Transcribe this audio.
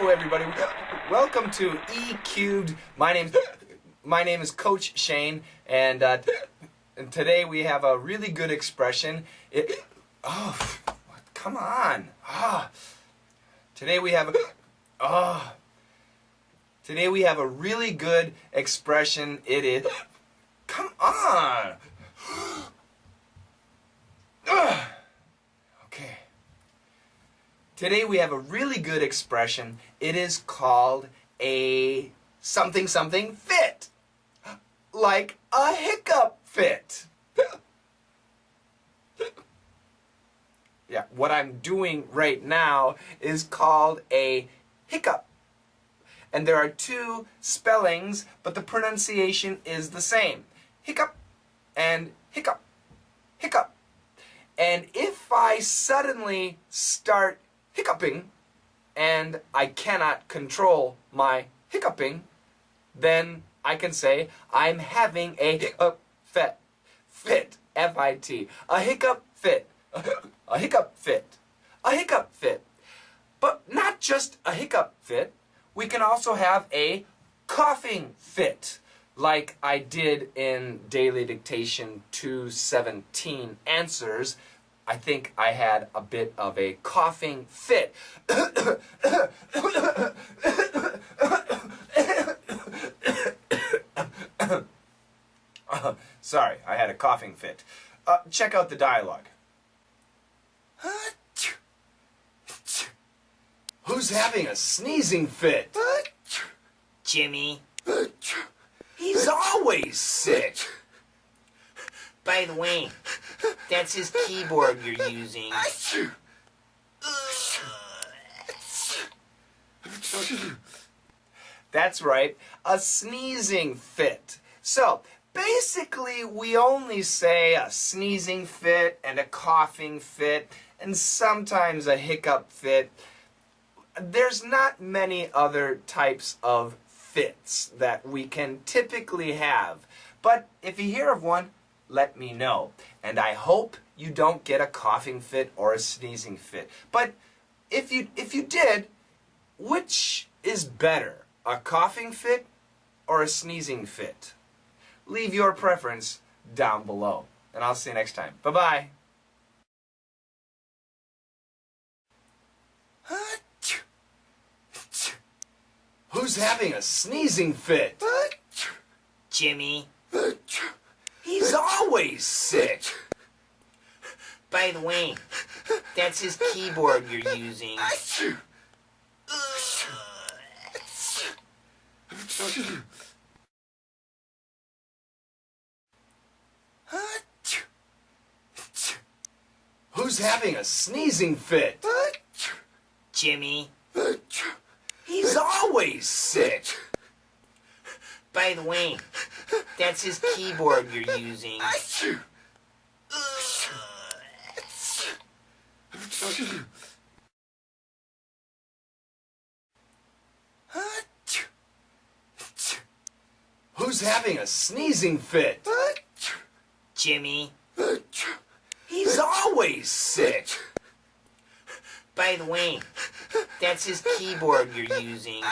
Hello, everybody. Welcome to E Cubed. My name is Coach Shane, and today we have a really good expression. Come on. Today we have a really good expression. It is. Come on. Okay. Today we have a really good expression. It is called a something fit. Like a hiccup fit. Yeah, what I'm doing right now is called a hiccup. And there are two spellings, but the pronunciation is the same. Hiccup and hiccup. Hiccup. And if I suddenly start hiccuping and I cannot control my hiccuping, then I can say I'm having a hiccup fit. F-I-T. A hiccup fit. A hiccup fit. A hiccup fit. But not just a hiccup fit. We can also have a coughing fit, like I did in Daily Dictation 217 Answers. I think I had a bit of a coughing fit. Sorry, I had a coughing fit. Check out the dialogue. Who's having a sneezing fit? Jimmy. He's always sick. By the way, that's his keyboard you're using. That's right, a sneezing fit. So, basically, we only say a sneezing fit and a coughing fit and sometimes a hiccup fit. There's not many other types of fits that we can typically have. But if you hear of one, let me know. And I hope you don't get a coughing fit or a sneezing fit. But if you did, which is better, a coughing fit or a sneezing fit? Leave your preference down below. And I'll see you next time. Bye-bye. Who's having a sneezing fit? Jimmy. He's always sick. By the way, that's his keyboard you're using. Who's having a sneezing fit? Jimmy. He's always sick. By the way, that's his keyboard you're using. Who's having a sneezing fit? Jimmy. He's always sick. By the way, that's his keyboard you're using.